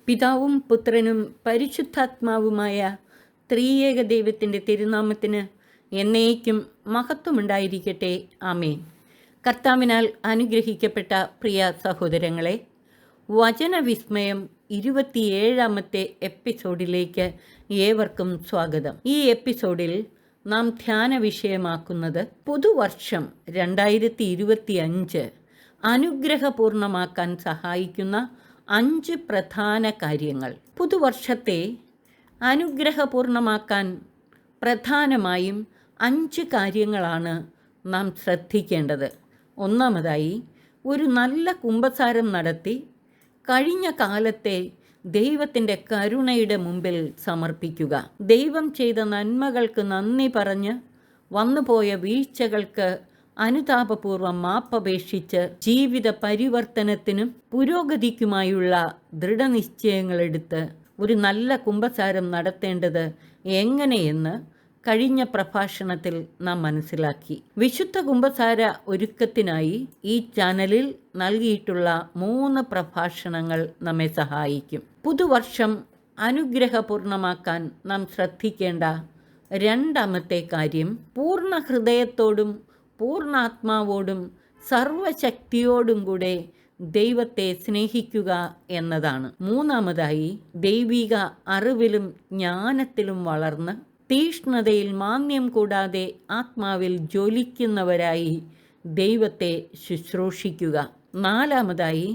പിതാവും പുത്രനും പരിശുദ്ധാത്മാവുമായ ത്രിയേക ദൈവത്തിൻ്റെ തിരുനാമത്തിന് എന്നേക്കും മഹത്വമുണ്ടായിരിക്കട്ടെ. ആമേൻ. കർത്താവിനാൽ അനുഗ്രഹിക്കപ്പെട്ട പ്രിയ സഹോദരങ്ങളെ, വചനവിസ്മയം 27ാമത്തെ എപ്പിസോഡിലേക്ക് ഏവർക്കും സ്വാഗതം. ഈ എപ്പിസോഡിൽ നാം ധ്യാന വിഷയമാക്കുന്നത് പുതുവർഷം 2025 അനുഗ്രഹപൂർണമാക്കാൻ സഹായിക്കുന്ന 5 പ്രധാന കാര്യങ്ങൾ. പുതുവർഷത്തെ അനുഗ്രഹപൂർണമാക്കാൻ പ്രധാനമായും 5 കാര്യങ്ങളാണ് നാം ശ്രദ്ധിക്കേണ്ടത്. ഒന്നാമതായി, ഒരു നല്ല കുമ്പസാരം നടത്തി കഴിഞ്ഞ കാലത്തെ ദൈവത്തിൻ്റെ കരുണയുടെ മുമ്പിൽ സമർപ്പിക്കുക. ദൈവം ചെയ്ത നന്മകൾക്ക് നന്ദി പറഞ്ഞ് വന്നുപോയ വീഴ്ചകൾക്ക് അനുതാപപൂർവം മാപ്പപേക്ഷിച്ച് ജീവിത പരിവർത്തനത്തിനും പുരോഗതിക്കുമായുള്ള ദൃഢനിശ്ചയങ്ങളെടുത്ത് ഒരു നല്ല കുമ്പസാരം നടത്തേണ്ടത് എങ്ങനെയെന്ന് കഴിഞ്ഞ പ്രഭാഷണത്തിൽ നാം മനസ്സിലാക്കി. വിശുദ്ധ കുമ്പസാര ഒരുക്കത്തിനായി ഈ ചാനലിൽ നൽകിയിട്ടുള്ള 3 പ്രഭാഷണങ്ങൾ നമ്മെ സഹായിക്കും. പുതുവർഷം അനുഗ്രഹപൂർണമാക്കാൻ നാം ശ്രദ്ധിക്കേണ്ട രണ്ടാമത്തെ കാര്യം, പൂർണ്ണ ഹൃദയത്തോടും പൂർണ്ണാത്മാവോടും സർവശക്തിയോടും കൂടെ ദൈവത്തെ സ്നേഹിക്കുക എന്നതാണ്. മൂന്നാമതായി, ദൈവിക അറിവിലും ജ്ഞാനത്തിലും വളർന്ന് തീഷ്ണതയിൽ മാന്യം കൂടാതെ ആത്മാവിൽ ജ്വലിക്കുന്നവരായി ദൈവത്തെ ശുശ്രൂഷിക്കുക. നാലാമതായി,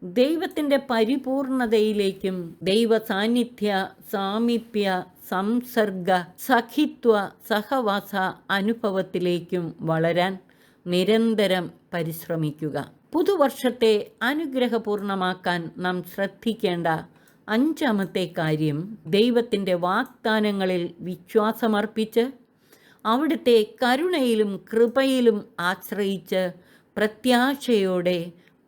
ദൈവത്തിൻ്റെ പരിപൂർണതയിലേക്കും ദൈവ സാന്നിധ്യ, സാമീപ്യ, സംസർഗ, സഖിത്വ, സഹവാസ അനുഭവത്തിലേക്കും വളരാൻ നിരന്തരം പരിശ്രമിക്കുക. പുതുവർഷത്തെ അനുഗ്രഹപൂർണമാക്കാൻ നാം ശ്രദ്ധിക്കേണ്ട 5ാമത്തെ കാര്യം, ദൈവത്തിൻ്റെ വാഗ്ദാനങ്ങളിൽ വിശ്വാസമർപ്പിച്ച് അവിടുത്തെ കരുണയിലും കൃപയിലും ആശ്രയിച്ച് പ്രത്യാശയോടെ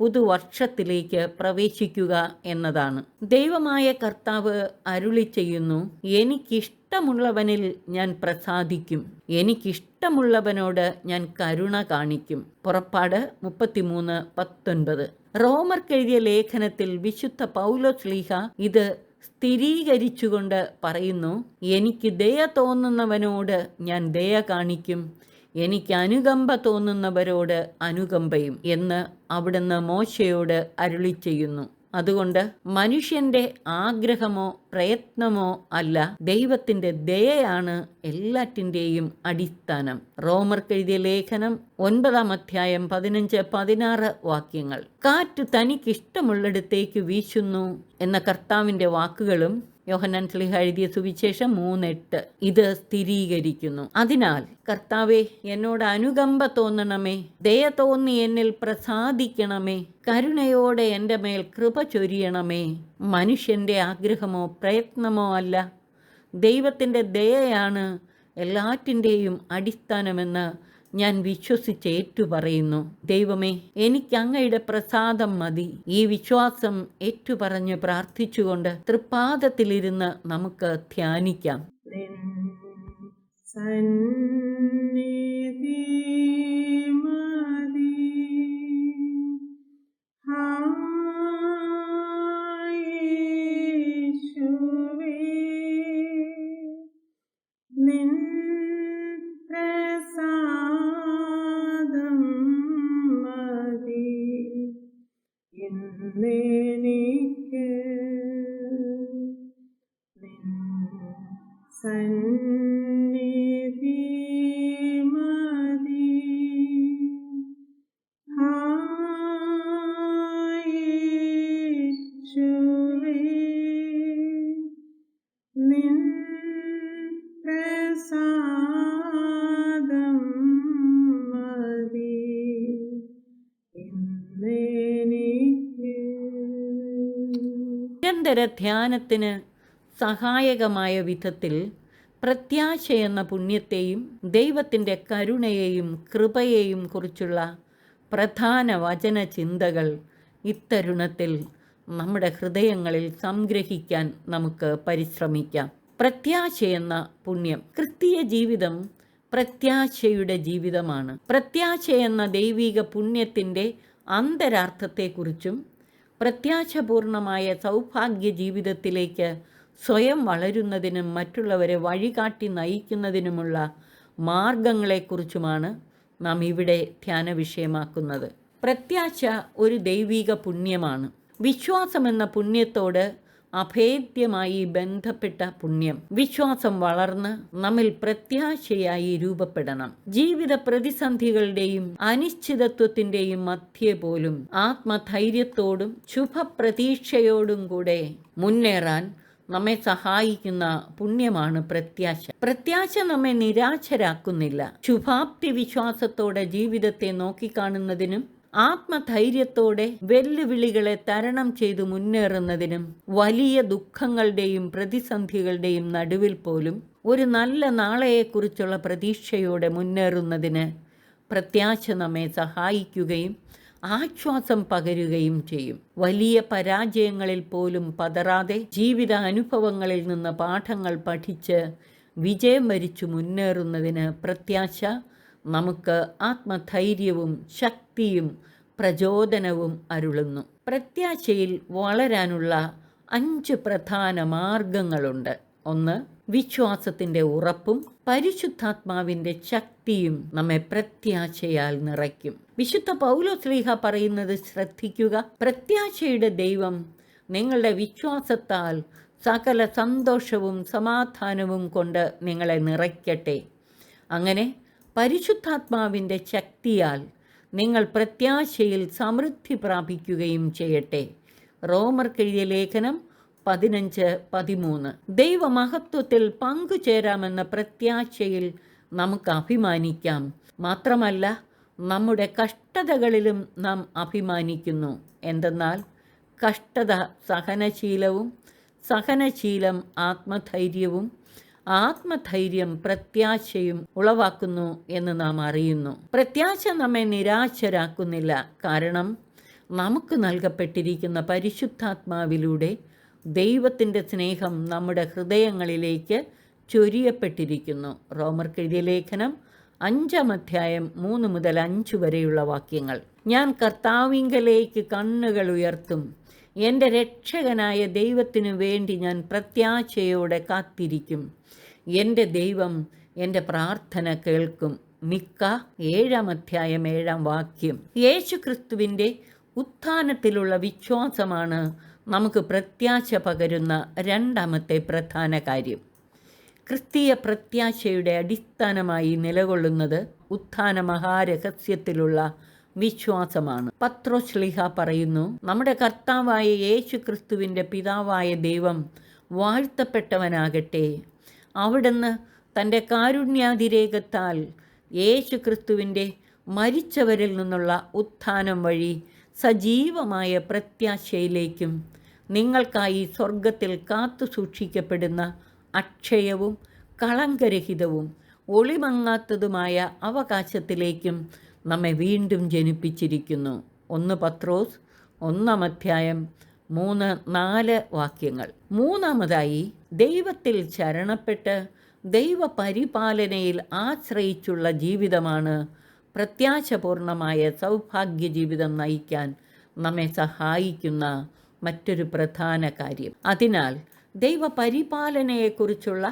പുതുവർഷത്തിലേക്ക് പ്രവേശിക്കുക എന്നതാണ്. ദൈവമായ കർത്താവ് അരുളി ചെയ്യുന്നു, എനിക്കിഷ്ടമുള്ളവനിൽ ഞാൻ പ്രസാദിക്കും, എനിക്കിഷ്ടമുള്ളവനോട് ഞാൻ കരുണ കാണിക്കും. പുറപ്പാട് 33:19. റോമർക്കെഴുതിയ ലേഖനത്തിൽ വിശുദ്ധ പൗലോസ്ലീഹ ഇത് സ്ഥിരീകരിച്ചുകൊണ്ട് പറയുന്നു, എനിക്ക് ദയ തോന്നുന്നവനോട് ഞാൻ ദയ കാണിക്കും, എനിക്ക് അനുകമ്പ തോന്നുന്നവരോട് അനുകമ്പയും എന്ന് അവിടുന്ന് മോശയോട് അരുളി ചെയ്യുന്നു. അതുകൊണ്ട് മനുഷ്യൻ്റെ ആഗ്രഹമോ പ്രയത്നമോ അല്ല, ദൈവത്തിൻ്റെ ദയയാണ് എല്ലാറ്റിൻ്റെയും അടിസ്ഥാനം. റോമർക്കെഴുതിയ ലേഖനം 9-ാം അധ്യായം 15-16 വാക്യങ്ങൾ. കാറ്റ് തനിക്കിഷ്ടമുള്ളിടത്തേക്ക് വീശുന്നു എന്ന കർത്താവിൻ്റെ വാക്കുകളും യോഹന്നാൻ ശ്ലീഹ എഴുതിയ സുവിശേഷം 3:8 ഇത് സ്ഥിരീകരിക്കുന്നു. അതിനാൽ കർത്താവേ, എന്നോട് അനുകമ്പ തോന്നണമേ, ദയ തോന്നി എന്നിൽ പ്രസാദിക്കണമേ, കരുണയോടെ എൻ്റെ മേൽ കൃപ ചൊരിയണമേ. മനുഷ്യൻ്റെ ആഗ്രഹമോ പ്രയത്നമോ അല്ല, ദൈവത്തിൻ്റെ ദയയാണ് എല്ലാറ്റിൻ്റെയും അടിസ്ഥാനമെന്ന് ഞാൻ വിശ്വസിച്ച് ഏറ്റുപറയുന്നു. ദൈവമേ, എനിക്ക് അങ്ങയുടെ പ്രസാദം മതി. ഈ വിശ്വാസം ഏറ്റുപറഞ്ഞ് പ്രാർത്ഥിച്ചുകൊണ്ട് തൃപ്പാദത്തിലിരുന്ന് നമുക്ക് ധ്യാനിക്കാം. നിരന്തര ധ്യാനത്തിന് സഹായകമായ വിധത്തിൽ പ്രത്യാശയെന്ന പുണ്യത്തെയും ദൈവത്തിൻ്റെ കരുണയെയും കൃപയെയും കുറിച്ചുള്ള പ്രധാന വചന ചിന്തകൾ ഇത്തരുണത്തിൽ നമ്മുടെ ഹൃദയങ്ങളിൽ സംഗ്രഹിക്കാൻ നമുക്ക് പരിശ്രമിക്കാം. പ്രത്യാശയെന്ന പുണ്യം. ക്രിസ്തീയ ജീവിതം പ്രത്യാശയുടെ ജീവിതമാണ്. പ്രത്യാശയെന്ന ദൈവിക പുണ്യത്തിൻ്റെ അന്തരാർത്ഥത്തെക്കുറിച്ചും പ്രത്യാശപൂർണമായ സൗഭാഗ്യ ജീവിതത്തിലേക്ക് സ്വയം വളരുന്നതിനും മറ്റുള്ളവരെ വഴികാട്ടി നയിക്കുന്നതിനുമുള്ള മാർഗങ്ങളെക്കുറിച്ചുമാണ് നാം ഇവിടെ ധ്യാന വിഷയമാക്കുന്നത്. പ്രത്യാശ ഒരു ദൈവിക പുണ്യമാണ്. വിശ്വാസമെന്ന പുണ്യത്തോട് അഭേദ്യമായി ബന്ധപ്പെട്ട പുണ്യം. വിശ്വാസം വളർന്ന് നമ്മിൽ പ്രത്യാശയായി രൂപപ്പെടണം. ജീവിത പ്രതിസന്ധികളുടെയും അനിശ്ചിതത്വത്തിൻ്റെയും മധ്യേ പോലും ആത്മധൈര്യത്തോടും ശുഭപ്രതീക്ഷയോടും കൂടെ മുന്നേറാൻ നമ്മെ സഹായിക്കുന്ന പുണ്യമാണ് പ്രത്യാശ. പ്രത്യാശ നമ്മെ നിരാശരാക്കുന്നില്ല. ശുഭാപ്തി വിശ്വാസത്തോടെ ജീവിതത്തെ നോക്കിക്കാണുന്നതിനും ആത്മധൈര്യത്തോടെ വെല്ലുവിളികളെ തരണം ചെയ്തു മുന്നേറുന്നതിനും വലിയ ദുഃഖങ്ങളുടെയും പ്രതിസന്ധികളുടെയും നടുവിൽ പോലും ഒരു നല്ല നാളെയെക്കുറിച്ചുള്ള പ്രതീക്ഷയോടെ മുന്നേറുന്നതിന് പ്രത്യാശ നമ്മെ സഹായിക്കുകയും ആശ്വാസം പകരുകയും ചെയ്യും. വലിയ പരാജയങ്ങളിൽ പോലും പതറാതെ ജീവിത അനുഭവങ്ങളിൽ നിന്ന് പാഠങ്ങൾ പഠിച്ച് വിജയം വരിച്ചു മുന്നേറുന്നതിന് പ്രത്യാശ നമുക്ക് ആത്മധൈര്യവും ശക്തിയും പ്രചോദനവും അരുളുന്നു. പ്രത്യാശയിൽ വളരാനുള്ള 5 പ്രധാന മാർഗങ്ങളുണ്ട്. 1. വിശ്വാസത്തിൻ്റെ ഉറപ്പും പരിശുദ്ധാത്മാവിൻ്റെ ശക്തിയും നമ്മെ പ്രത്യാശയാൽ നിറയ്ക്കും. വിശുദ്ധ പൗലോസ്ലീഹ പറയുന്നത് ശ്രദ്ധിക്കുക. പ്രത്യാശയുടെ ദൈവം നിങ്ങളുടെ വിശ്വാസത്താൽ സകല സന്തോഷവും സമാധാനവും കൊണ്ട് നിങ്ങളെ നിറയ്ക്കട്ടെ. അങ്ങനെ പരിശുദ്ധാത്മാവിൻ്റെ ശക്തിയാൽ നിങ്ങൾ പ്രത്യാശയിൽ സമൃദ്ധി പ്രാപിക്കുകയും ചെയ്യട്ടെ. റോമർക്കെഴുതിയ ലേഖനം 15:13. ദൈവമഹത്വത്തിൽ പങ്കുചേരാമെന്ന പ്രത്യാശയിൽ നമുക്ക് അഭിമാനിക്കാം. മാത്രമല്ല, നമ്മുടെ കഷ്ടതകളിലും നാം അഭിമാനിക്കുന്നു. എന്തെന്നാൽ കഷ്ടത സഹനശീലവും, സഹനശീലം ആത്മധൈര്യവും, ആത്മധൈര്യം പ്രത്യാശയും ഉളവാക്കുന്നു എന്ന് നാം അറിയുന്നു. പ്രത്യാശ നമ്മെ നിരാശരാക്കുന്നില്ല. കാരണം നമുക്ക് നൽകപ്പെട്ടിരിക്കുന്ന പരിശുദ്ധാത്മാവിലൂടെ ദൈവത്തിൻ്റെ സ്നേഹം നമ്മുടെ ഹൃദയങ്ങളിലേക്ക് ചൊരിയപ്പെട്ടിരിക്കുന്നു. റോമർക്കെഴുതിയ ലേഖനം 5:3-5 വരെയുള്ള വാക്യങ്ങൾ. ഞാൻ കർത്താവിങ്കലേക്ക് കണ്ണുകൾ ഉയർത്തും. എൻ്റെ രക്ഷകനായ ദൈവത്തിനു വേണ്ടി ഞാൻ പ്രത്യാശയോടെ കാത്തിരിക്കും. എൻ്റെ ദൈവം എൻ്റെ പ്രാർത്ഥന കേൾക്കും. മിക്ക 7:7 യേശു ക്രിസ്തുവിൻ്റെ ഉത്ഥാനത്തിലുള്ള വിശ്വാസമാണ് നമുക്ക് പ്രത്യാശ പകരുന്ന രണ്ടാമത്തെ പ്രധാന കാര്യം. ക്രിസ്തീയ പ്രത്യാശയുടെ അടിസ്ഥാനമായി നിലകൊള്ളുന്നത് ഉത്ഥാന മഹാരഹസ്യത്തിലുള്ള വിശ്വാസമാണ്. പത്രോസ് ശ്ലീഹ പറയുന്നു, നമ്മുടെ കർത്താവായ യേശു ക്രിസ്തുവിൻ്റെ പിതാവായ ദൈവം വാഴ്ത്തപ്പെട്ടവനാകട്ടെ. അവിടുന്ന് തൻ്റെ കാരുണ്യാതിരേകത്താൽ യേശു ക്രിസ്തുവിൻ്റെ മരിച്ചവരിൽ നിന്നുള്ള ഉത്ഥാനം വഴി സജീവമായ പ്രത്യാശയിലേക്കും നിങ്ങൾക്കായി സ്വർഗത്തിൽ കാത്തു സൂക്ഷിക്കപ്പെടുന്ന അക്ഷയവും കളങ്കരഹിതവും ഒളിമങ്ങാത്തതുമായ അവകാശത്തിലേക്കും നമ്മെ വീണ്ടും ജനിപ്പിച്ചിരിക്കുന്നു. 1 പത്രോസ് 1:3-4 വാക്യങ്ങൾ. മൂന്നാമതായി, ദൈവത്തിൽ ശരണപ്പെട്ട് ദൈവപരിപാലനയിൽ ആശ്രയിച്ചുള്ള ജീവിതമാണ് പ്രത്യാശപൂർണമായ സൗഭാഗ്യ ജീവിതം നയിക്കാൻ നമ്മെ സഹായിക്കുന്ന മറ്റൊരു പ്രധാന കാര്യം. അതിനാൽ ദൈവപരിപാലനയെക്കുറിച്ചുള്ള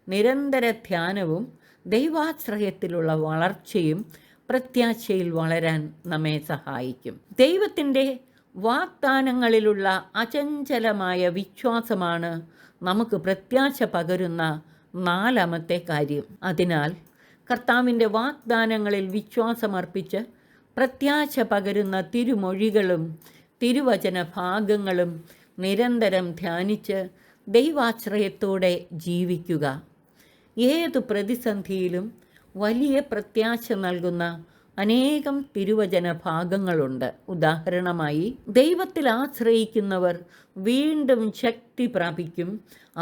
നിരന്തര ധ്യാനവും ദൈവാശ്രയത്തിലുള്ള വളർച്ചയും പ്രത്യാശയിൽ വളരാൻ നമ്മെ സഹായിക്കും. ദൈവത്തിൻ്റെ വാഗ്ദാനങ്ങളിലുള്ള അചഞ്ചലമായ വിശ്വാസമാണ് നമുക്ക് പ്രത്യാശ പകരുന്ന 4ാമത്തെ കാര്യം. അതിനാൽ കർത്താവിൻ്റെ വാഗ്ദാനങ്ങളിൽ വിശ്വാസമർപ്പിച്ച് പ്രത്യാശ പകരുന്ന തിരുമൊഴികളും തിരുവചന ഭാഗങ്ങളും നിരന്തരം ധ്യാനിച്ച് ദൈവാശ്രയത്തോടെ ജീവിക്കുക. ഏതു പ്രതിസന്ധിയിലും വലിയ പ്രത്യാശ നൽകുന്ന അനേകം തിരുവചന ഭാഗങ്ങളുണ്ട്. ഉദാഹരണമായി, ദൈവത്തിൽ ആശ്രയിക്കുന്നവർ വീണ്ടും ശക്തി പ്രാപിക്കും.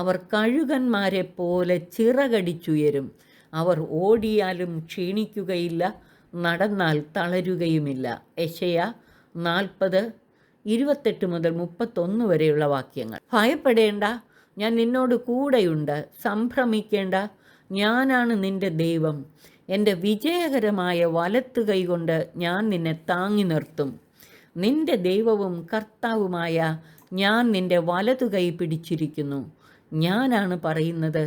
അവർ കഴുകന്മാരെ പോലെ ചിറകടിച്ചുയരും. അവർ ഓടിയാലും ക്ഷീണിക്കുകയില്ല, നടന്നാൽ തളരുകയുമില്ല. യെശയ്യാ 40:28-31 വരെയുള്ള വാക്യങ്ങൾ. ഭയപ്പെടേണ്ട, ഞാൻ നിന്നോട് കൂടെയുണ്ട്. സംഭ്രമിക്കേണ്ട, ഞാനാണ് നിന്റെ ദൈവം. എൻ്റെ വിജയകരമായ വലത്തു കൈകൊണ്ട് ഞാൻ നിന്നെ താങ്ങി നിർത്തും. നിന്റെ ദൈവവും കർത്താവുമായ ഞാൻ നിന്റെ വലതു കൈ പിടിച്ചിരിക്കുന്നു. ഞാനാണ് പറയുന്നത്,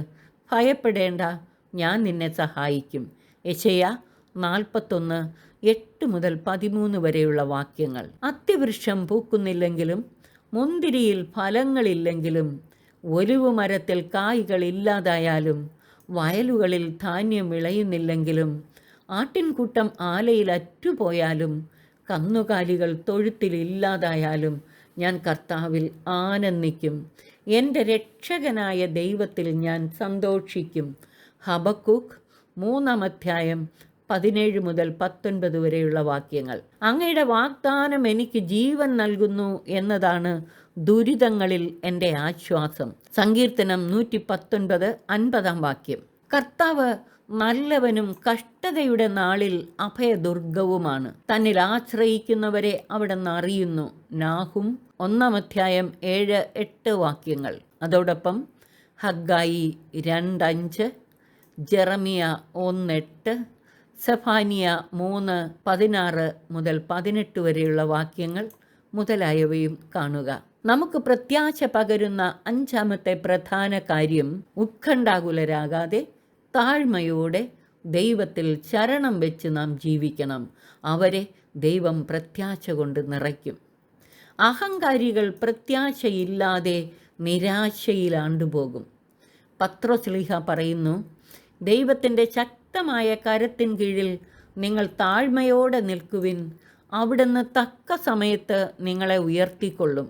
ഭയപ്പെടേണ്ട, ഞാൻ നിന്നെ സഹായിക്കും. യെശയ്യാ 41:8-13 വരെയുള്ള വാക്യങ്ങൾ. അത്തിവൃക്ഷം പൂക്കുന്നില്ലെങ്കിലും മുന്തിരിയിൽ ഫലങ്ങളില്ലെങ്കിലും ഒലിവുമരത്തിൽ കായ്കൾ ഇല്ലാതായാലും വയലുകളിൽ ധാന്യം വിളയുന്നില്ലെങ്കിലും ആട്ടിൻകൂട്ടം ആലയിൽ അറ്റുപോയാലും കന്നുകാലികൾ തൊഴുത്തിലില്ലാതായാലും ഞാൻ കർത്താവിൽ ആനന്ദിക്കും. എൻ്റെ രക്ഷകനായ ദൈവത്തിൽ ഞാൻ സന്തോഷിക്കും. ഹബക്കൂക്ക് 3:17-19 വരെയുള്ള വാക്യങ്ങൾ. അങ്ങയുടെ വാഗ്ദാനം എനിക്ക് ജീവൻ നൽകുന്നു എന്നതാണ് ദുരിതങ്ങളിൽ എൻ്റെ ആശ്വാസം. സങ്കീർത്തനം 119:50 വാക്യം. കർത്താവ് നല്ലവനും കഷ്ടതയുടെ നാളിൽ അഭയദുർഗവുമാണ്. തന്നിൽ ആശ്രയിക്കുന്നവരെ അവിടുന്ന് അറിയുന്നു. നാഹും 1:7-8 വാക്യങ്ങൾ. അതോടൊപ്പം ഹഗ്ഗായി 2:5, ജെറമിയ 1:8, സെഫാനിയ 3:16-18 വരെയുള്ള വാക്യങ്ങൾ മുതലായവയും കാണുക. നമുക്ക് പ്രത്യാശ പകരുന്ന 5ാമത്തെ പ്രധാന കാര്യം, ഉത്കണ്ഠാകുലരാകാതെ താഴ്മയോടെ ദൈവത്തിൽ ശരണം വെച്ച് നാം ജീവിക്കണം. അവരെ ദൈവം പ്രത്യാശ കൊണ്ട് നിറയ്ക്കും. അഹങ്കാരികൾ പ്രത്യാശയില്ലാതെ നിരാശയിലാണ്ടുപോകും. പത്രോസ്ലീഹ പറയുന്നു, ദൈവത്തിൻ്റെ ശക്തമായ കരത്തിൻ കീഴിൽ നിങ്ങൾ താഴ്മയോടെ നിൽക്കുവിൻ. അവിടുന്ന് തക്ക സമയത്ത് നിങ്ങളെ ഉയർത്തിക്കൊള്ളും.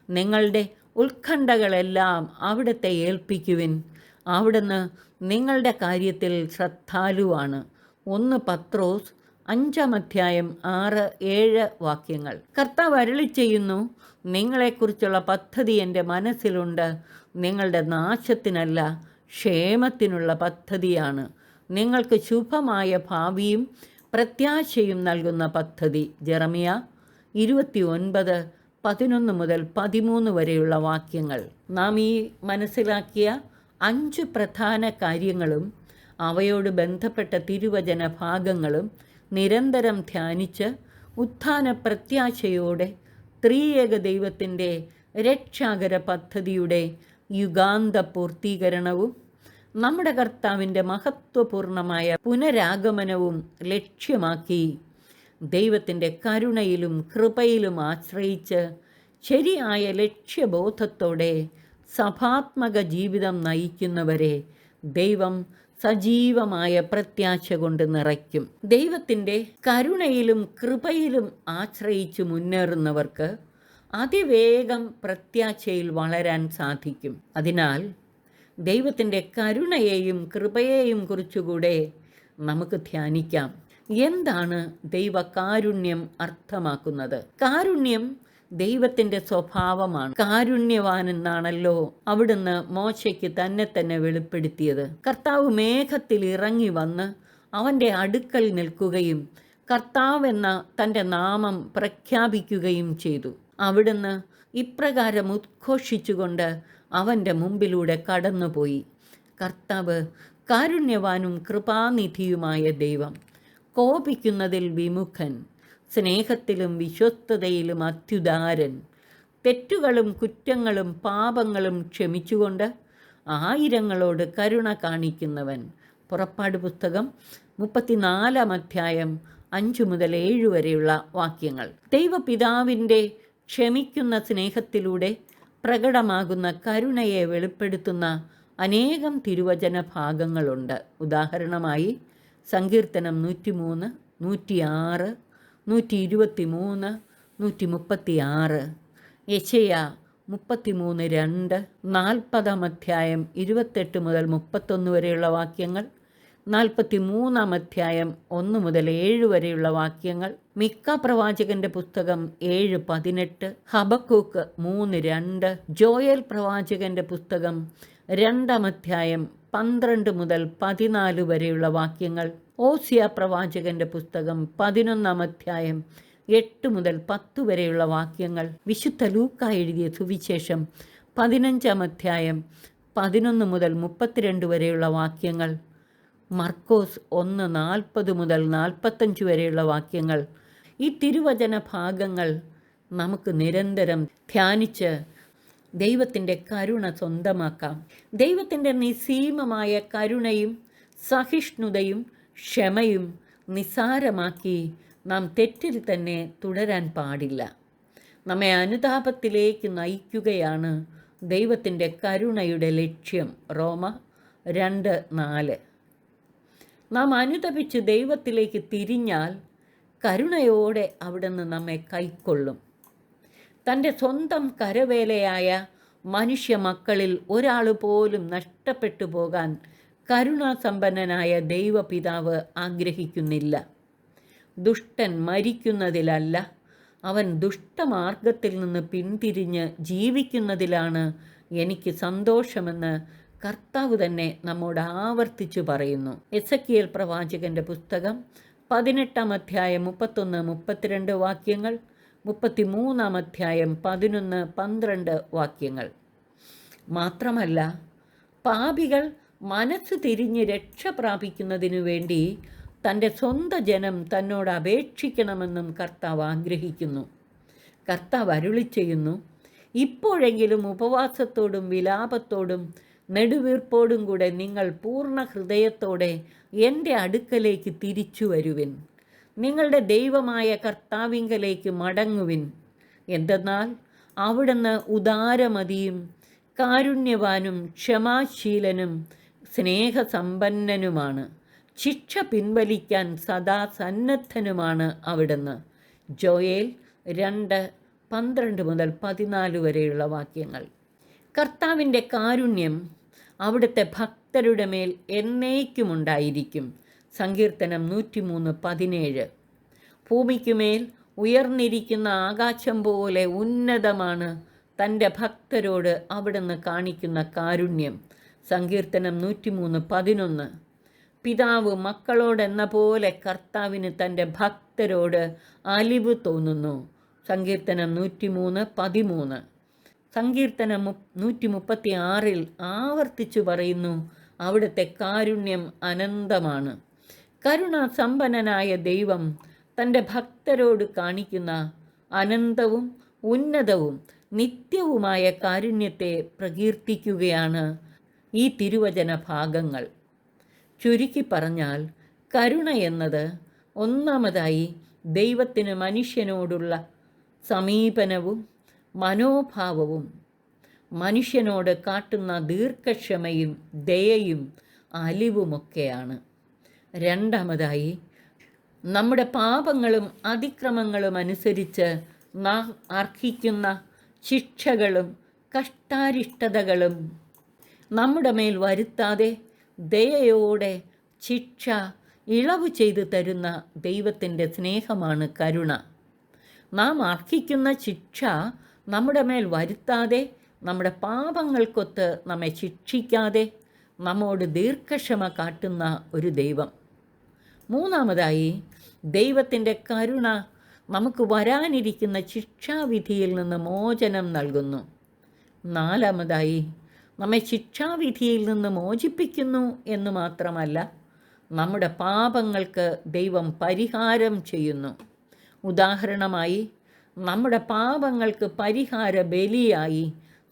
നിങ്ങളുടെ ഉത്കണ്ഠകളെല്ലാം അവിടുത്തെ ഏൽപ്പിക്കുവിൻ. അവിടുന്ന് നിങ്ങളുടെ കാര്യത്തിൽ ശ്രദ്ധാലുവാണ്. 1 പത്രോസ് 5:6-7 വാക്യങ്ങൾ. കർത്താവ് അരുളിച്ചെയ്യുന്നു, നിങ്ങളെക്കുറിച്ചുള്ള പദ്ധതി എൻ്റെ മനസ്സിലുണ്ട്. നിങ്ങളുടെ നാശത്തിനല്ല, ക്ഷേമത്തിനുള്ള പദ്ധതിയാണ്. നിങ്ങൾക്ക് ശുഭമായ ഭാവിയും പ്രത്യാശയും നൽകുന്ന പദ്ധതി. ജെറമിയ 29:11-13 വരെയുള്ള വാക്യങ്ങൾ. നാം ഈ മനസ്സിലാക്കിയ 5 പ്രധാന കാര്യങ്ങളും അവയോട് ബന്ധപ്പെട്ട തിരുവചന ഭാഗങ്ങളും നിരന്തരം ധ്യാനിച്ച് ഉത്ഥാന പ്രത്യാശയോടെ ത്രിയേക ദൈവത്തിൻ്റെ രക്ഷാകര പദ്ധതിയുടെ യുഗാന്ത പൂർത്തീകരണവും നമ്മുടെ കർത്താവിൻ്റെ മഹത്വപൂർണമായ പുനരാഗമനവും ലക്ഷ്യമാക്കി ദൈവത്തിൻ്റെ കരുണയിലും കൃപയിലും ആശ്രയിച്ച് ശരിയായ ലക്ഷ്യബോധത്തോടെ സഭാത്മക ജീവിതം നയിക്കുന്നവരെ ദൈവം സജീവമായ പ്രത്യാശ കൊണ്ട് നിറയ്ക്കും. ദൈവത്തിൻ്റെ കരുണയിലും കൃപയിലും ആശ്രയിച്ച് മുന്നേറുന്നവർക്ക് അതിവേഗം പ്രത്യാശയിൽ വളരാൻ സാധിക്കും. അതിനാൽ ദൈവത്തിൻ്റെ കരുണയെയും കൃപയെയും കുറിച്ചുകൂടെ നമുക്ക് ധ്യാനിക്കാം. എന്താണ് ദൈവകാരുണ്യം അർത്ഥമാക്കുന്നത്? കാരുണ്യം ദൈവത്തിൻ്റെ സ്വഭാവമാണ്. കാരുണ്യവാനെന്നാണല്ലോ അവിടുന്ന് മോശയ്ക്ക് തന്നെ വെളിപ്പെടുത്തിയത്. കർത്താവ് മേഘത്തിൽ ഇറങ്ങി വന്ന് അവൻ്റെ അടുക്കൽ നിൽക്കുകയും കർത്താവെന്ന തൻ്റെ നാമം പ്രഖ്യാപിക്കുകയും ചെയ്തു. അവിടുന്ന് ഇപ്രകാരം ഉദ്ഘോഷിച്ചുകൊണ്ട് അവൻ്റെ മുമ്പിലൂടെ കടന്നുപോയി. കർത്താവ് കാരുണ്യവാനും കൃപാനിധിയുമായ ദൈവം, കോപിക്കുന്നതിൽ വിമുഖൻ, സ്നേഹത്തിലും വിശ്വസ്തതയിലും അത്യുദാരൻ, തെറ്റുകളും കുറ്റങ്ങളും പാപങ്ങളും ക്ഷമിച്ചുകൊണ്ട് ആയിരങ്ങളോട് കരുണ കാണിക്കുന്നവൻ. പുറപ്പാട് പുസ്തകം 34:5-7 വരെയുള്ള വാക്യങ്ങൾ. ദൈവപിതാവിൻ്റെ ക്ഷമിക്കുന്ന സ്നേഹത്തിലൂടെ പ്രകടമാകുന്ന കരുണയെ വെളിപ്പെടുത്തുന്ന അനേകം തിരുവചന ഭാഗങ്ങളുണ്ട്. ഉദാഹരണമായി സങ്കീർത്തനം 103, 106, 123, 136, യെശയ്യാ 33:2, 40 28-31 വരെയുള്ള വാക്യങ്ങൾ, 43 1-7 വരെയുള്ള വാക്യങ്ങൾ, മിക്ക പ്രവാചകന്റെ പുസ്തകം 7:18, ഹബക്കൂക്ക് 3:2, ജോയൽ പ്രവാചകന്റെ പുസ്തകം 2 12-14 വരെയുള്ള വാക്യങ്ങൾ, ഓസിയ പ്രവാചകന്റെ പുസ്തകം 11 8-10 വരെയുള്ള വാക്യങ്ങൾ, വിശുദ്ധ ലൂക്ക എഴുതിയ സുവിശേഷം 15 11-32 വരെയുള്ള വാക്യങ്ങൾ, മർക്കോസ് 1:40-45 വരെയുള്ള വാക്യങ്ങൾ. ഈ തിരുവചന ഭാഗങ്ങൾ നമുക്ക് നിരന്തരം ധ്യാനിച്ച് ദൈവത്തിൻ്റെ കരുണ സ്വന്തമാക്കാം. ദൈവത്തിൻ്റെ നിസ്സീമമായ കരുണയും സഹിഷ്ണുതയും ക്ഷമയും നിസ്സാരമാക്കി നാം തെറ്റിൽ തന്നെ തുടരാൻ പാടില്ല. നമ്മെ അനുതാപത്തിലേക്ക് നയിക്കുകയാണ് ദൈവത്തിൻ്റെ കരുണയുടെ ലക്ഷ്യം. റോമ 2:4. നാം അനുതപിച്ച് ദൈവത്തിലേക്ക് തിരിഞ്ഞാൽ കരുണയോടെ അവിടുന്ന് നമ്മെ കൈക്കൊള്ളും. തൻ്റെ സ്വന്തം കരവേലയായ മനുഷ്യ മക്കളിൽ ഒരാൾ പോലും നഷ്ടപ്പെട്ടു പോകാൻ കരുണാസമ്പന്നനായ ദൈവപിതാവ് ആഗ്രഹിക്കുന്നില്ല. ദുഷ്ടൻ മരിക്കുന്നതിലല്ല, അവൻ ദുഷ്ടമാർഗത്തിൽ നിന്ന് പിന്തിരിഞ്ഞ് ജീവിക്കുന്നതിലാണ് എനിക്ക് സന്തോഷമെന്ന് കർത്താവ് തന്നെ നമ്മോട് ആവർത്തിച്ചു പറയുന്നു. എസെക്കിയേൽ പ്രവാചകൻ്റെ പുസ്തകം 18-ാം അധ്യായം 31-32 വാക്യങ്ങൾ, 33-ാം അധ്യായം 11-12 വാക്യങ്ങൾ. മാത്രമല്ല, പാപികൾ മനസ്സ് തിരിഞ്ഞ് രക്ഷ പ്രാപിക്കുന്നതിനു വേണ്ടി തൻ്റെ സ്വന്തം ജനം തന്നോട് അപേക്ഷിക്കണമെന്നും കർത്താവ് ആഗ്രഹിക്കുന്നു. കർത്താവ് അരുളി ചെയ്യുന്നു, ഇപ്പോഴെങ്കിലും ഉപവാസത്തോടും വിലാപത്തോടും നെടുവീർപ്പോടും കൂടെ നിങ്ങൾ പൂർണ്ണ ഹൃദയത്തോടെ എൻ്റെ അടുക്കലേക്ക് തിരിച്ചു വരുവിൻ. നിങ്ങളുടെ ദൈവമായ കർത്താവിങ്കലേക്ക് മടങ്ങുവിൻ. എന്തെന്നാൽ അവിടുന്ന് ഉദാരമതിയും കാരുണ്യവാനും ക്ഷമാശീലനും സ്നേഹസമ്പന്നനുമാണ്. ശിക്ഷ പിൻവലിക്കാൻ സദാ സന്നദ്ധനുമാണ് അവിടുന്ന്. ജോയേൽ 2:12-14 വരെയുള്ള വാക്യങ്ങൾ. കർത്താവിൻ്റെ കാരുണ്യം അവിടുത്തെ ഭക്തരുടെ മേൽ എന്നേക്കുമുണ്ടായിരിക്കും. സങ്കീർത്തനം 103:17. ഭൂമിക്കുമേൽ ഉയർന്നിരിക്കുന്ന ആകാശം പോലെ ഉന്നതമാണ് തൻ്റെ ഭക്തരോട് അവിടുന്ന് കാണിക്കുന്ന കാരുണ്യം. സങ്കീർത്തനം 103:11. പിതാവ് മക്കളോടെന്ന പോലെ കർത്താവിന് തൻ്റെ ഭക്തരോട് അലിവ് തോന്നുന്നു. സങ്കീർത്തനം 103:13. സങ്കീർത്തനം 136 ആവർത്തിച്ചു പറയുന്നു, അവിടുത്തെ കാരുണ്യം അനന്തമാണ്. കരുണാസമ്പന്നനായ ദൈവം തൻ്റെ ഭക്തരോട് കാണിക്കുന്ന അനന്തവും ഉന്നതവും നിത്യവുമായ കാരുണ്യത്തെ പ്രകീർത്തിക്കുകയാണ് ഈ തിരുവചന ഭാഗങ്ങൾ. ചുരുക്കി പറഞ്ഞാൽ, കരുണ എന്നത് ഒന്നാമതായി ദൈവത്തിന് മനുഷ്യനോടുള്ള സമീപനവും മനോഭാവവും മനുഷ്യനോട് കാട്ടുന്ന ദീർഘക്ഷമയും ദയയും അലിവുമൊക്കെയാണ്. രണ്ടാമതായി, നമ്മുടെ പാപങ്ങളും അതിക്രമങ്ങളും അനുസരിച്ച് നാം അർഹിക്കുന്ന ശിക്ഷകളും കഷ്ടാരിഷ്ടതകളും നമ്മുടെ മേൽ വരുത്താതെ ദയയോടെ ശിക്ഷ ഇളവ് ചെയ്തു തരുന്ന ദൈവത്തിൻ്റെ സ്നേഹമാണ് കരുണ. നാം അർഹിക്കുന്ന ശിക്ഷ നമ്മുടെ മേൽ വരുത്താതെ, നമ്മുടെ പാപങ്ങൾക്കൊത്ത് നമ്മെ ശിക്ഷിക്കാതെ നമ്മോട് ദീർഘക്ഷമ കാട്ടുന്ന ഒരു ദൈവം. മൂന്നാമതായി, ദൈവത്തിൻ്റെ കരുണ നമുക്ക് വരാനിരിക്കുന്ന ശിക്ഷാവിധിയിൽ നിന്ന് മോചനം നൽകുന്നു. നാലാമതായി, നമ്മെ ശിക്ഷാവിധിയിൽ നിന്ന് മോചിപ്പിക്കുന്നു എന്ന് മാത്രമല്ല, നമ്മുടെ പാപങ്ങൾക്ക് ദൈവം പരിഹാരം ചെയ്യുന്നു. ഉദാഹരണമായി, നമ്മുടെ പാപങ്ങൾക്ക് പരിഹാര ബലിയായി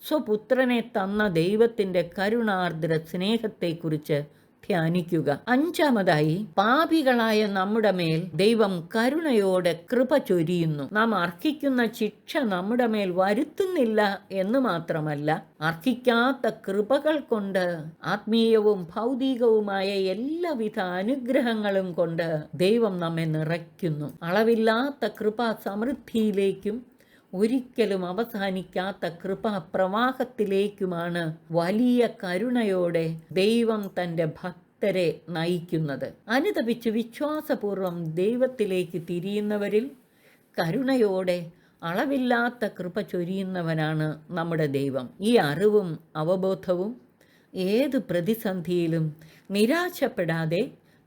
സ്വപുത്രനെ തന്ന ദൈവത്തിൻ്റെ കരുണാർദ്ര സ്നേഹത്തെക്കുറിച്ച് ധ്യാനിക്കുക. അഞ്ചാമതായി, പാപികളായ നമ്മുടെ മേൽ ദൈവം കരുണയോടെ കൃപ ചൊരിയുന്നു. നാം അർഹിക്കുന്ന ശിക്ഷ നമ്മുടെ മേൽ വരുത്തുന്നില്ല എന്ന് മാത്രമല്ല, അർഹിക്കാത്ത കൃപകൾ കൊണ്ട്, ആത്മീയവും ഭൗതികവുമായ എല്ലാവിധ അനുഗ്രഹങ്ങളും കൊണ്ട് ദൈവം നമ്മെ നിറയ്ക്കുന്നു. അളവില്ലാത്ത കൃപാ സമൃദ്ധിയിലേക്കും ഒരിക്കലും അവസാനിക്കാത്ത കൃപാപ്രവാഹത്തിലേക്കുമാണ് വലിയ കരുണയോടെ ദൈവം തൻ്റെ ഭക്തരെ നയിക്കുന്നത്. അനുതപിച്ച് വിശ്വാസപൂർവം ദൈവത്തിലേക്ക് തിരിയുന്നവരിൽ കരുണയോടെ അളവില്ലാത്ത കൃപ ചൊരിയുന്നവനാണ് നമ്മുടെ ദൈവം. ഈ അറിവും അവബോധവും ഏത് പ്രതിസന്ധിയിലും നിരാശപ്പെടാതെ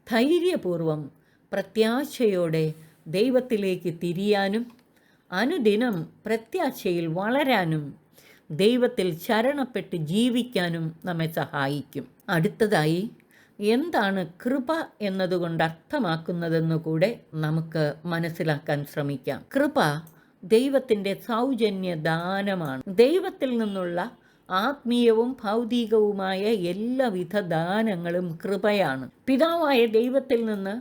ധൈര്യപൂർവം പ്രത്യാശയോടെ ദൈവത്തിലേക്ക് തിരിയാനും അനുദിനം പ്രത്യാശയിൽ വളരാനും ദൈവത്തിൽ ശരണപ്പെട്ട് ജീവിക്കാനും നമ്മെ സഹായിക്കും. അടുത്തതായി, എന്താണ് കൃപ എന്നതുകൊണ്ട് അർത്ഥമാക്കുന്നതെന്ന് കൂടെ നമുക്ക് മനസ്സിലാക്കാൻ ശ്രമിക്കാം. കൃപ ദൈവത്തിൻ്റെ സൗജന്യ ദാനമാണ്. ദൈവത്തിൽ നിന്നുള്ള ആത്മീയവും ഭൗതികവുമായ എല്ലാവിധ ദാനങ്ങളും കൃപയാണ്. പിതാവായ ദൈവത്തിൽ നിന്ന്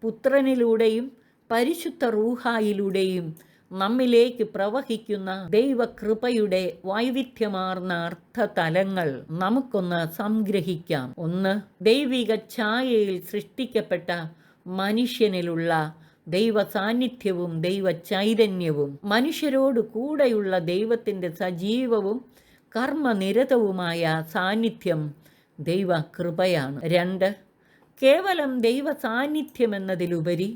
പുത്രനിലൂടെയും പരിശുദ്ധ റൂഹായിലൂടെയും നമ്മിലേക്ക് പ്രവഹിക്കുന്ന ദൈവകൃപയുടെ വൈവിധ്യമാർന്ന അർത്ഥതലങ്ങൾ നമുക്കൊന്ന് സംഗ്രഹിക്കാം. ഒന്ന്, ദൈവിക ഛായയിൽ സൃഷ്ടിക്കപ്പെട്ട മനുഷ്യനിലുള്ള ദൈവ സാന്നിധ്യവും ദൈവ ചൈതന്യവും. മനുഷ്യരോട് കൂടെയുള്ള ദൈവത്തിൻ്റെ സജീവവും കർമ്മനിരതവുമായ സാന്നിധ്യം ദൈവകൃപയാണ്. രണ്ട്, കേവലം ദൈവ സാന്നിധ്യമെന്നതിലുപരി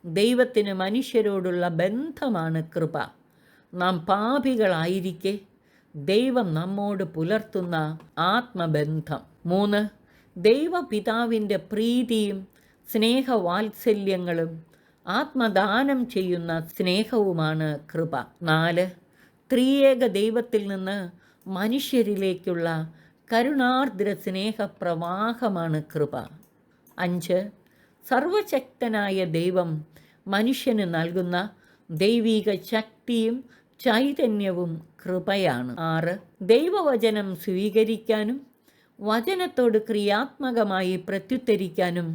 ദൈവത്തിന് മനുഷ്യരോടുള്ള ബന്ധമാണ് കൃപ. നാം പാപികളായിരിക്കെ ദൈവം നമ്മോട് പുലർത്തുന്ന ആത്മബന്ധം. മൂന്ന്, ദൈവപിതാവിൻ്റെ പ്രീതിയും സ്നേഹവാത്സല്യങ്ങളും ആത്മദാനം ചെയ്യുന്ന സ്നേഹവുമാണ് കൃപ. നാല്, ത്രിയേക ദൈവത്തിൽ നിന്ന് മനുഷ്യരിലേക്കുള്ള കരുണാർദ്ര സ്നേഹപ്രവാഹമാണ് കൃപ. അഞ്ച്, സർവശക്തനായ ദൈവം മനുഷ്യന് നൽകുന്ന ദൈവിക ശക്തിയും ചൈതന്യവും കൃപയാണ്. ആറ്, ദൈവവചനം സ്വീകരിക്കാനും വചനത്തോട് ക്രിയാത്മകമായി പ്രത്യുത്തരിക്കാനും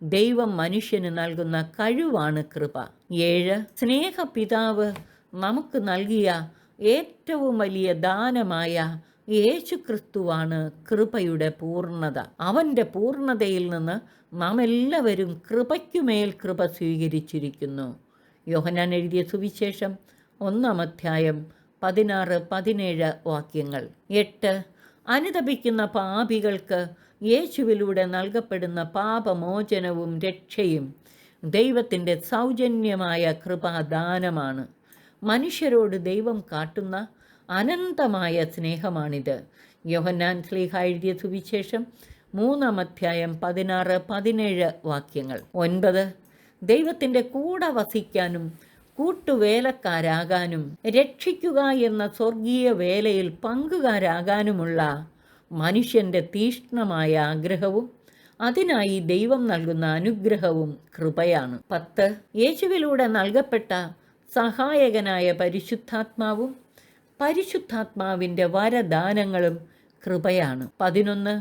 ദൈവം മനുഷ്യന് നൽകുന്ന കഴിവാണ് കൃപ. ഏഴ്, സ്നേഹപിതാവ് നമുക്ക് നൽകിയ ഏറ്റവും വലിയ ദാനമായ യേശുക്രിസ്തുവാണ് കൃപയുടെ പൂർണ്ണത. അവൻ്റെ പൂർണ്ണതയിൽ നിന്ന് നാം എല്ലാവരും കൃപയ്ക്കുമേൽ കൃപ സ്വീകരിച്ചിരിക്കുന്നു. യോഹന്നാൻ എഴുതിയ സുവിശേഷം 1-ാം അധ്യായം 16-17 വാക്യങ്ങൾ. 8, അനുതപിക്കുന്ന പാപികൾക്ക് യേശുവിലൂടെ നൽകപ്പെടുന്ന പാപമോചനവും രക്ഷയും ദൈവത്തിൻ്റെ സൗജന്യമായ കൃപാദാനമാണ്. മനുഷ്യരോട് ദൈവം കാട്ടുന്ന അനന്തമായ സ്നേഹമാണിത്. യോഹന്നാൻ ശ്ലീഹ എഴുതിയ സുവിശേഷം 3-ാം അധ്യായം 16-17 വാക്യങ്ങൾ. 9, ദൈവത്തിൻ്റെ കൂടെ വസിക്കാനും കൂട്ടുവേലക്കാരാകാനും രക്ഷിക്കുക എന്ന സ്വർഗീയ വേലയിൽ പങ്കുകാരാകാനുമുള്ള മനുഷ്യൻ്റെ തീഷ്ണമായ ആഗ്രഹവും അതിനായി ദൈവം നൽകുന്ന അനുഗ്രഹവും കൃപയാണ്. 10, യേശുവിലൂടെ നൽകപ്പെട്ട സഹായകനായ പരിശുദ്ധാത്മാവും പരിശുദ്ധാത്മാവിൻ്റെ വരദാനങ്ങളും കൃപയാണ്. 11,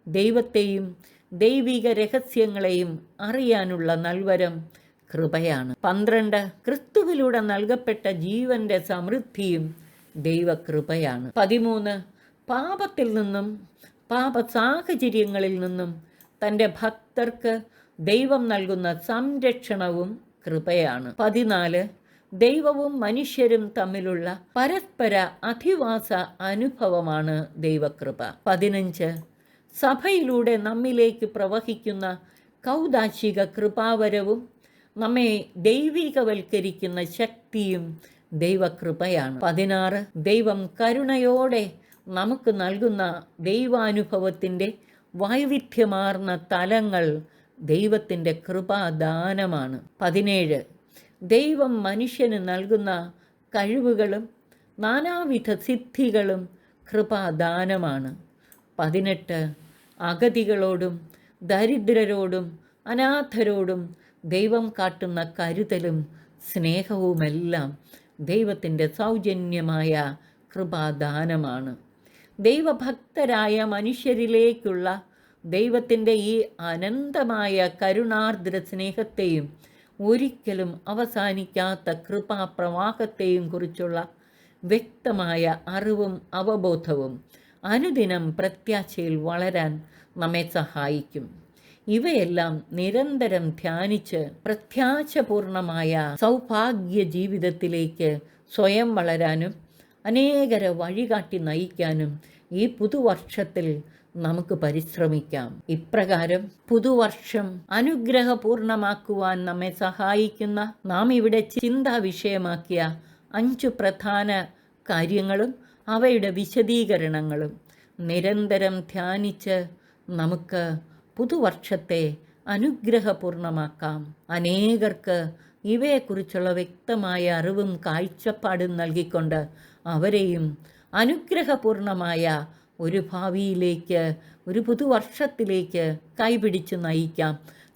ദൈവത്തെയും ദൈവിക രഹസ്യങ്ങളെയും അറിയാനുള്ള നൽവരം കൃപയാണ്. 12, ക്രിസ്തുവിലൂടെ നൽകപ്പെട്ട ജീവൻ്റെ സമൃദ്ധിയും ദൈവകൃപയാണ്. 13, പാപത്തിൽ നിന്നും പാപ സാഹചര്യങ്ങളിൽ നിന്നും തൻ്റെ ഭക്തർക്ക് ദൈവം നൽകുന്ന സംരക്ഷണവും കൃപയാണ്. 14, ദൈവവും മനുഷ്യരും തമ്മിലുള്ള പരസ്പര അധിവാസ അനുഭവമാണ് ദൈവകൃപ. 15, സഭയിലൂടെ നമ്മിലേക്ക് പ്രവഹിക്കുന്ന കൗദാശിക കൃപാവരവും നമ്മെ ദൈവികവൽക്കരിക്കുന്ന ശക്തിയും ദൈവകൃപയാണ്. 16, ദൈവം കരുണയോടെ നമുക്ക് നൽകുന്ന ദൈവാനുഭവത്തിൻ്റെ വൈവിധ്യമാർന്ന തലങ്ങൾ ദൈവത്തിൻ്റെ കൃപാദാനമാണ്. 17, ദൈവം മനുഷ്യന് നൽകുന്ന കഴിവുകളും നാനാവിധ സിദ്ധികളും കൃപാദാനമാണ്. 18, അഗതികളോടും ദരിദ്രരോടും അനാഥരോടും ദൈവം കാട്ടുന്ന കരുതലും സ്നേഹവുമെല്ലാം ദൈവത്തിൻ്റെ സൗജന്യമായ കൃപാദാനമാണ്. ദൈവഭക്തരായ മനുഷ്യരിലേക്കുള്ള ദൈവത്തിൻ്റെ ഈ അനന്തമായ കരുണാർദ്ര സ്നേഹത്തെയും ഒരിക്കലും അവസാനിക്കാത്ത കൃപാപ്രവാഹത്തെയും കുറിച്ചുള്ള വ്യക്തമായ അറിവും അവബോധവും അനുദിനം പ്രത്യാശയിൽ വളരാൻ നമ്മെ സഹായിക്കും. ഇവയെല്ലാം നിരന്തരം ധ്യാനിച്ച് പ്രത്യാശപൂർണമായ സൗഭാഗ്യ ജീവിതത്തിലേക്ക് സ്വയം വളരാനും അനേകരെ വഴികാട്ടി നയിക്കാനും ഈ പുതുവർഷത്തിൽ നമുക്ക് പരിശ്രമിക്കാം. ഇപ്രകാരം പുതുവർഷം അനുഗ്രഹപൂർണമാക്കുവാൻ നമ്മെ സഹായിക്കുന്ന നാം ഇവിടെ ചിന്താ വിഷയമാക്കിയ 5 പ്രധാന കാര്യങ്ങളും അവയുടെ വിശദീകരണങ്ങളും നിരന്തരം ധ്യാനിച്ച് നമുക്ക് പുതുവർഷത്തെ അനുഗ്രഹപൂർണമാക്കാം. അനേകർക്ക് ഇവയെക്കുറിച്ചുള്ള വ്യക്തമായ അറിവും കാഴ്ചപ്പാടും നൽകിക്കൊണ്ട് അവരെയും അനുഗ്രഹപൂർണമായ ഒരു ഭാവിയിലേക്ക്, ഒരു പുതുവർഷത്തിലേക്ക് കൈപിടിച്ച് നയിക്കാം.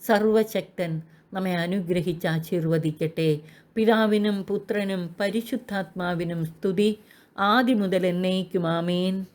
സർവശക്തൻ നമ്മെ അനുഗ്രഹിച്ച് ആശീർവദിക്കട്ടെ. പിതാവിനും പുത്രനും പരിശുദ്ധാത്മാവിനും സ്തുതി, ആദി മുതൽ എന്നേക്കും. ആമേൻ.